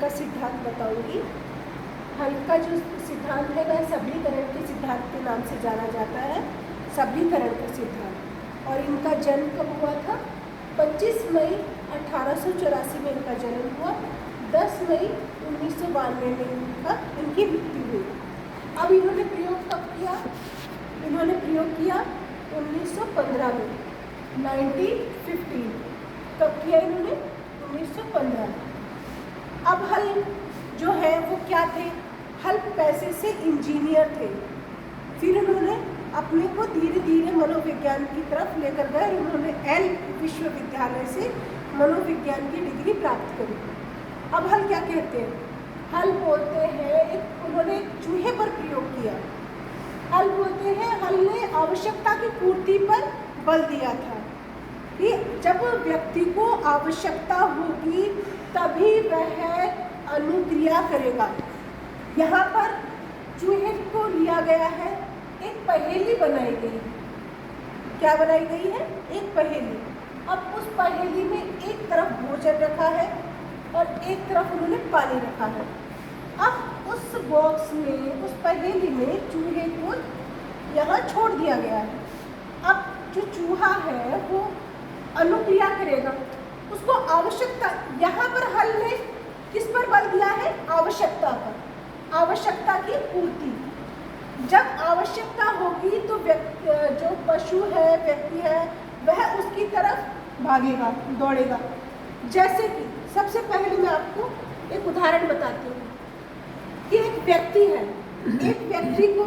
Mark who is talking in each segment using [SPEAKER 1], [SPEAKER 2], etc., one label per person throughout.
[SPEAKER 1] का सिद्धांत बताऊंगी। हल का जो सिद्धांत है वह सबलीकरण के सिद्धांत के नाम से जाना जाता है, सबलीकरण का सिद्धांत। और इनका जन्म कब हुआ था? 25 मई 1884 में इनका जन्म हुआ। 10 मई 1992 में इनकी मृत्यु हुई। अब इन्होंने प्रयोग कब किया? इन्होंने प्रयोग किया 1915 में, 1915। कब किया इन्होंने? 1915। अब हल जो है वो क्या थे? हल पैसे से इंजीनियर थे। फिर उन्होंने अपने को धीरे धीरे मनोविज्ञान की तरफ लेकर गए। उन्होंने एल विश्वविद्यालय से मनोविज्ञान की डिग्री प्राप्त करी। अब हल क्या कहते हैं? हल बोलते हैं उन्होंने एक चूहे पर प्रयोग किया। हल बोलते हैं हल ने आवश्यकता की पूर्ति पर बल दिया था कि जब व्यक्ति को आवश्यकता होगी तभी वह अनुक्रिया करेगा। यहाँ पर चूहे को लिया गया है, एक पहेली बनाई गई। क्या बनाई गई है? एक पहेली। अब उस पहेली में एक तरफ भोजन रखा है और एक तरफ उन्होंने पानी रखा है। अब उस बॉक्स में, उस पहेली में चूहे को यहाँ छोड़ दिया गया है। अब जो चूहा है वो अनुक्रिया करेगा, उसको आवश्यकता, यहाँ पर हल ने किस पर बल दिया है? आवश्यकता पर, आवश्यकता की पूर्ति। जब आवश्यकता होगी तो जो पशु है, व्यक्ति है, वह उसकी तरफ भागेगा, दौड़ेगा। जैसे कि सबसे पहले मैं आपको एक उदाहरण बताती हूँ कि एक व्यक्ति है, एक व्यक्ति को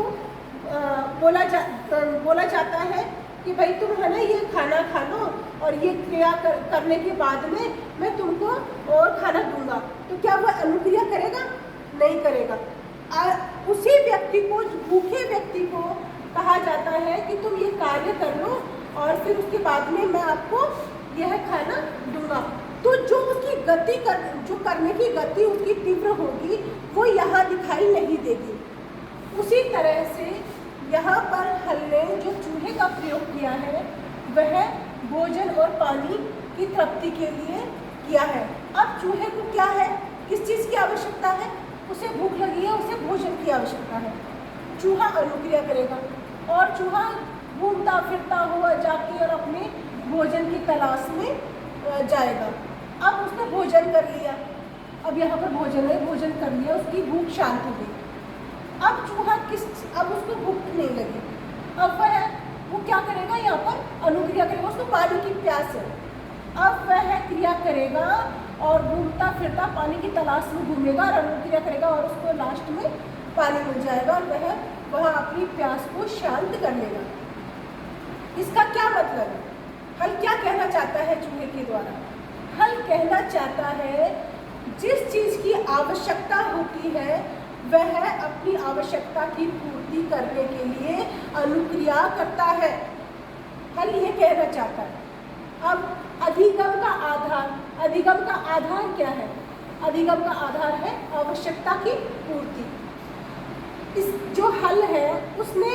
[SPEAKER 1] बोला जाता है कि भाई तुम है ना ये खाना खा लो और ये क्रिया करने के बाद में मैं तुमको और खाना दूंगा। तो क्या वह अनुक्रिया करेगा? नहीं करेगा। उसी व्यक्ति को, भूखे व्यक्ति को कहा जाता है कि तुम ये कार्य कर लो और फिर उसके बाद में मैं आपको यह खाना दूंगा। तो जो उसकी गति जो करने की गति उसकी तीव्र होगी वो यहाँ दिखाई नहीं देगी। उसी तरह से यहाँ पर हल ने जो चूहे का प्रयोग किया है वह भोजन और पानी की तृप्ति के लिए किया है। अब चूहे को क्या है? किस चीज़ की आवश्यकता है? उसे भूख लगी है, उसे भोजन की आवश्यकता है। चूहा अनुक्रिया करेगा और चूहा घूमता फिरता हुआ जाके और अपने भोजन की तलाश में जाएगा। अब उसने भोजन कर लिया, अब यहाँ पर भोजन है, भोजन कर लिया, उसकी भूख शांत हो गई। अब चूहा अब उसको भूख नहीं लगी, अब वो क्या करेगा? यहाँ पर अनुक्रिया करेगा, उसको पानी की प्यास है। अब वह क्रिया करेगा और घूमता फिरता पानी की तलाश में घूमेगा और अनुक्रिया करेगा और उसको लास्ट में पानी मिल जाएगा और वह अपनी प्यास को शांत कर लेगा। इसका क्या मतलब है? हल क्या कहना चाहता है चूहे के द्वारा? हल कहना चाहता है जिस चीज़ की आवश्यकता होती है वह अपनी आवश्यकता की पूर्ति करने के लिए अनुक्रिया करता है। हल ये कहना चाहता है। अब अधिगम का आधार क्या है? अधिगम का आधार है आवश्यकता की पूर्ति। इस जो हल है उसने